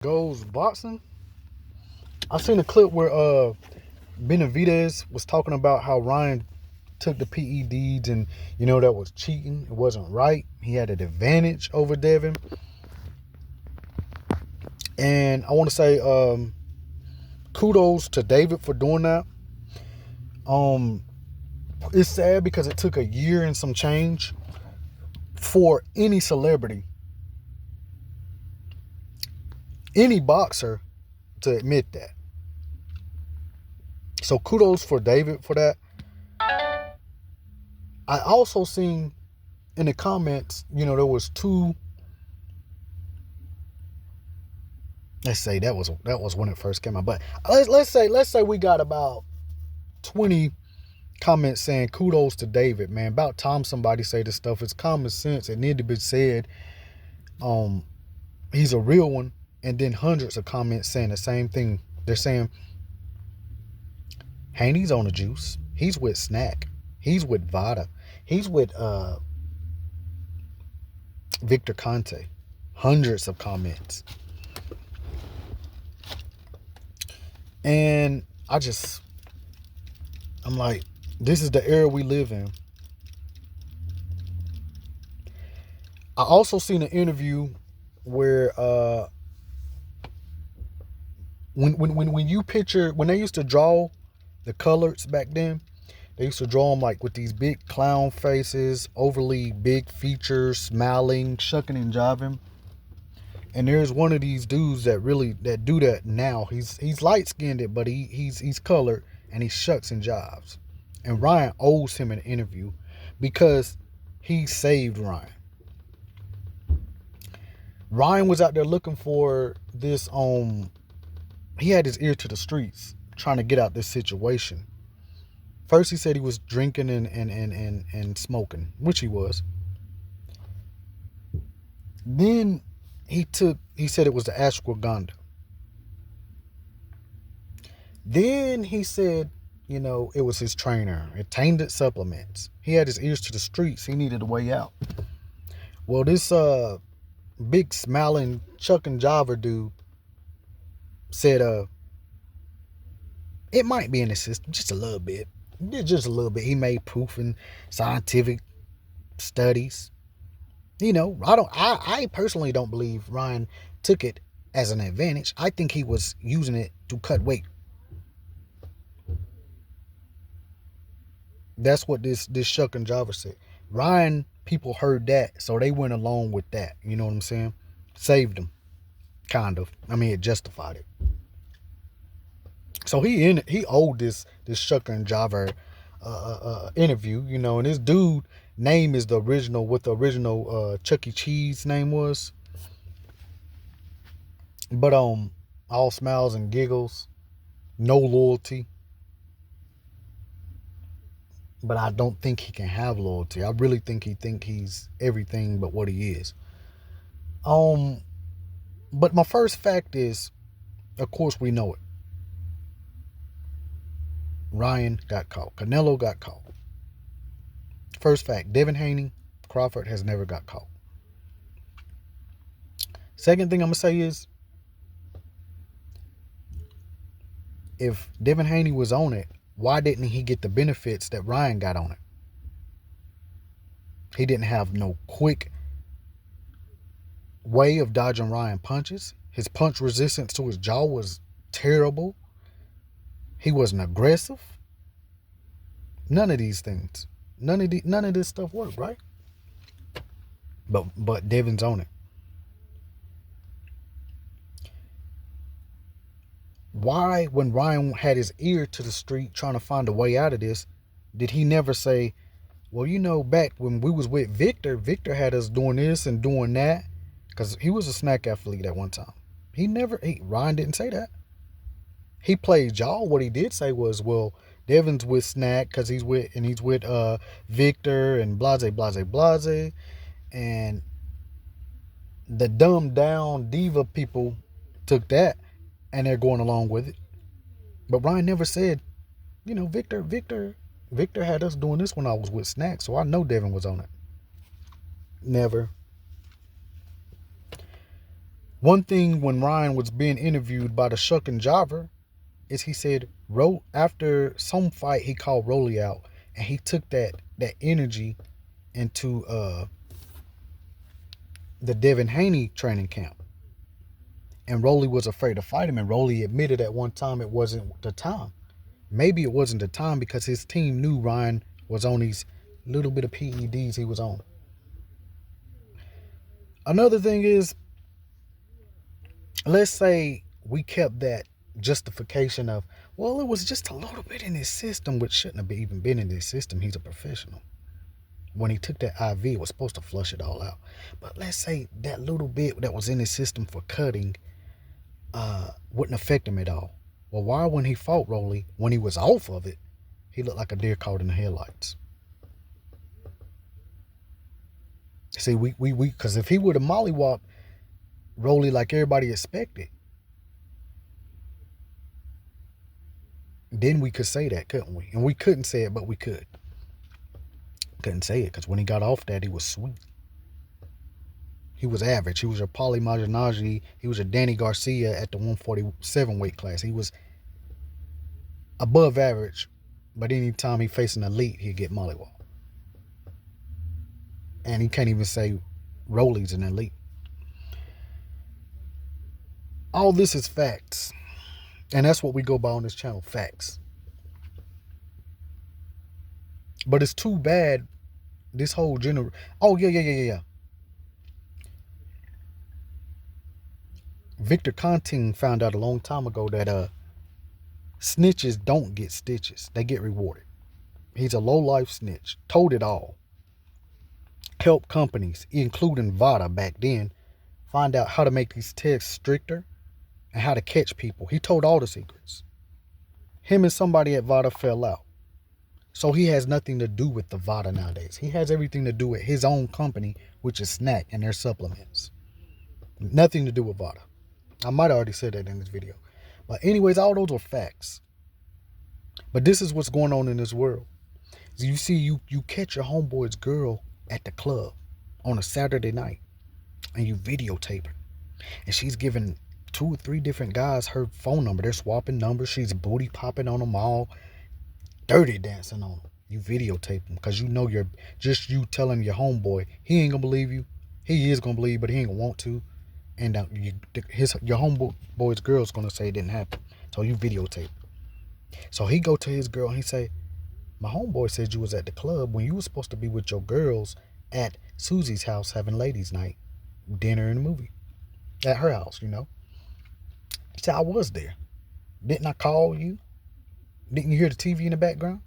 Goes boxing. I seen a clip where Benavidez was talking about how Ryan took the PEDs and that was cheating. It wasn't right. He had an advantage over Devin. And I want to say kudos to David for doing that. It's sad because it took a year and some change for any celebrity, any boxer to admit that. So kudos for David for that. I also seen in the comments, there was two. Let's say that was when it first came out. But let's say we got about 20 comments saying kudos to David, man. About time somebody say this stuff. It's common sense. It need to be said. He's a real one. And then hundreds of comments saying the same thing. They're saying Haney's on the juice. He's with Snack. He's with Vada. He's with Victor Conte. Hundreds of comments. And I'm like, this is the era we live in. I also seen an interview where when you picture, when they used to draw the colors back then, they used to draw them like with these big clown faces, overly big features, smiling, shucking and jiving. And there's one of these dudes that do that now. He's light skinned, but he's colored and he shucks and jives. And Ryan owes him an interview because he saved Ryan. Ryan was out there looking for this. He had his ear to the streets, trying to get out this situation. First, he said he was drinking and smoking, which he was. Then he said it was the ashwagandha. Then he said, it was his trainer. It tainted supplements. He had his ears to the streets. He needed a way out. Well, this big smiling Chuck and Jiver dude said it might be in the system just a little bit. Just a little bit. He made proof and scientific studies. I personally don't believe Ryan took it as an advantage. I think he was using it to cut weight. That's what this Shuck and Java said. Ryan, people heard that, so they went along with that. You know what I'm saying? Saved him, kind of. I mean, it justified it. So he owed this Shuck and Java interview, and this dude name is the original, what the original Chuck E. Cheese name was. But all smiles and giggles, no loyalty. But I don't think he can have loyalty. I really think he's everything but what he is. But my first fact is, of course we know it. Ryan got caught. Canelo got caught. First fact, Devin Haney, Crawford has never got caught. Second thing I'm going to say is, if Devin Haney was on it, why didn't he get the benefits that Ryan got on it? He didn't have no quick way of dodging Ryan punches. His punch resistance to his jaw was terrible. He wasn't aggressive. None of these things. None of this stuff worked, right? But Devin's on it. Why, when Ryan had his ear to the street trying to find a way out of this, did he never say, well, back when we was with Victor had us doing this and doing that? Because he was a snack athlete at one time. Ryan didn't say that. He played y'all. What he did say was, well, Devin's with Snack because he's with Victor and blase. And the dumbed down diva people took that and they're going along with it. But Ryan never said, Victor had us doing this when I was with Snack, so I know Devin was on it. Never. One thing when Ryan was being interviewed by the Shuck and Jobber is he said after some fight he called Rolly out and he took that energy into the Devin Haney training camp. And Rolly was afraid to fight him, and Rolly admitted at one time it wasn't the time. Maybe it wasn't the time because his team knew Ryan was on these little bit of PEDs he was on. Another thing is, let's say we kept that justification of, well, it was just a little bit in his system, which shouldn't have even been in his system. He's a professional. When he took that IV, it was supposed to flush it all out. But let's say that little bit that was in his system for cutting wouldn't affect him at all. Well, why when he fought Rolly, when he was off of it, he looked like a deer caught in the headlights? See, because if he would have mollywopped Rolly like everybody expected, then we could say that, couldn't we? And we couldn't say it, but we could. Couldn't say it because when he got off that, he was sweet. He was average. He was a Paulie Malignaggi. He was a Danny Garcia at the 147 weight class. He was above average, but anytime he faced an elite, he'd get mollywop. And he can't even say Rolly's an elite. All this is facts. And that's what we go by on this channel, facts. But it's too bad this whole generation. Oh, yeah. Victor Conting found out a long time ago that snitches don't get stitches. They get rewarded. He's a low-life snitch. Told it all. Helped companies, including VADA back then, find out how to make these tests stricter and how to catch people. He told all the secrets. Him and somebody at VADA fell out. So he has nothing to do with the VADA nowadays. He has everything to do with his own company, which is Snack and their supplements. Nothing to do with VADA. I might have already said that in this video. But anyways, all those are facts. But this is what's going on in this world. You see, you catch your homeboy's girl at the club on a Saturday night and you videotape her. And she's giving 2 or 3 different guys her phone number. They're swapping numbers. She's booty popping on them all. Dirty dancing on them. You videotape them because you know you're just you telling your homeboy. He ain't going to believe you. He is going to believe you, but he ain't going to want to. And your homeboy's girl's going to say it didn't happen. So you videotape. So he go to his girl and he say, my homeboy said you was at the club when you was supposed to be with your girls at Susie's house having ladies night, dinner and a movie. At her house, you know. He said, I was there. Didn't I call you? Didn't you hear the TV in the background?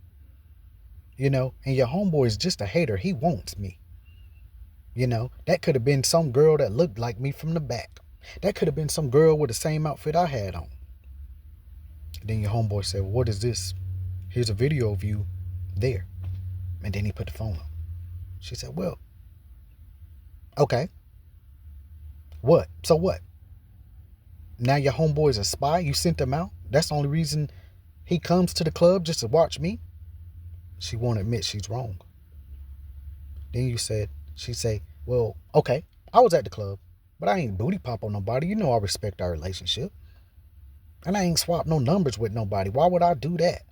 You know, and your homeboy is just a hater. He wants me. You know, that could have been some girl that looked like me from the back. That could have been some girl with the same outfit I had on. And then your homeboy said, well, what is this? Here's a video of you there. And then he put the phone on. She said, well, okay. What? So what? Now your homeboy's a spy? You sent him out? That's the only reason he comes to the club, just to watch me? She won't admit she's wrong. Then she say, well, okay, I was at the club, but I ain't booty pop on nobody. You know I respect our relationship. And I ain't swap no numbers with nobody. Why would I do that?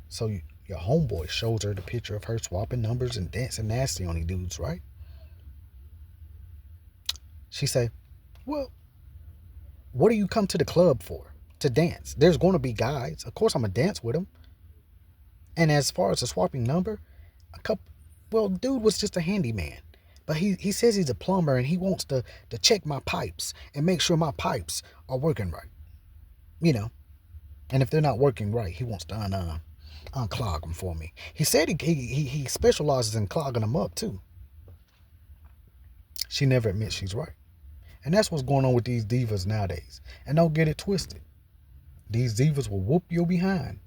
So your homeboy shows her the picture of her swapping numbers and dancing nasty on these dudes, right? She say, well, what do you come to the club for? To dance. There's going to be guys. Of course I'm going to dance with them. And as far as the swapping number, dude was just a handyman. But he says he's a plumber and he wants to check my pipes and make sure my pipes are working right. You know. And if they're not working right, he wants to unclog them for me. He said he specializes in clogging them up too. She never admits she's right. And that's what's going on with these divas nowadays. And don't get it twisted. These divas will whoop your behind.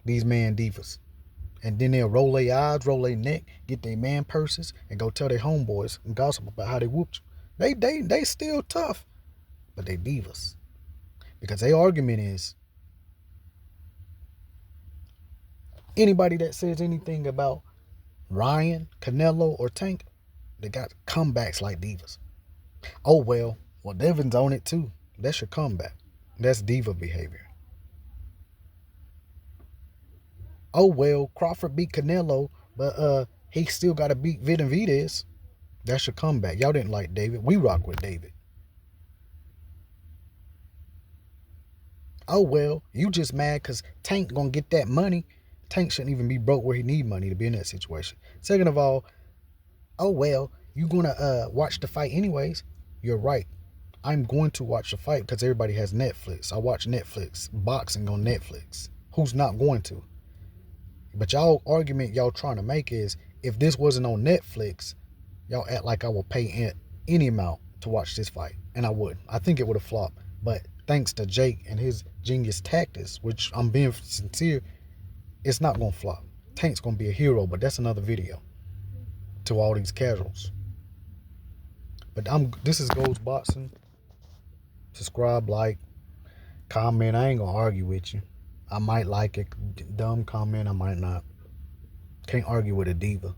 These man divas. And then they'll roll their eyes, roll their neck, get their man purses, and go tell their homeboys and gossip about how they whooped you. They still tough, but they divas. Because their argument is, anybody that says anything about Ryan, Canelo, or Tank, they got comebacks like divas. Oh well. Well, Devin's on it too. That's your comeback. That's diva behavior. Oh well, Crawford beat Canelo, but he still got to beat Benavidez. That's your comeback. Y'all didn't like David. We rock with David. Oh well, you just mad because Tank gonna get that money. Tank shouldn't even be broke where he need money to be in that situation. Second of all, oh well, you gonna watch the fight anyways. You're right. I'm going to watch the fight because everybody has Netflix. I watch Netflix boxing on Netflix. Who's not going to? But y'all argument y'all trying to make is if this wasn't on Netflix, y'all act like I will pay any amount to watch this fight, and I would. I think it would have flopped, but thanks to Jake and his genius tactics, which I'm being sincere, it's not gonna flop. Tank's gonna be a hero, but that's another video to all these casuals. But this is Goes Boxing. Subscribe, like, comment. I ain't gonna argue with you. I might like it. Dumb comment, I might not. Can't argue with a diva.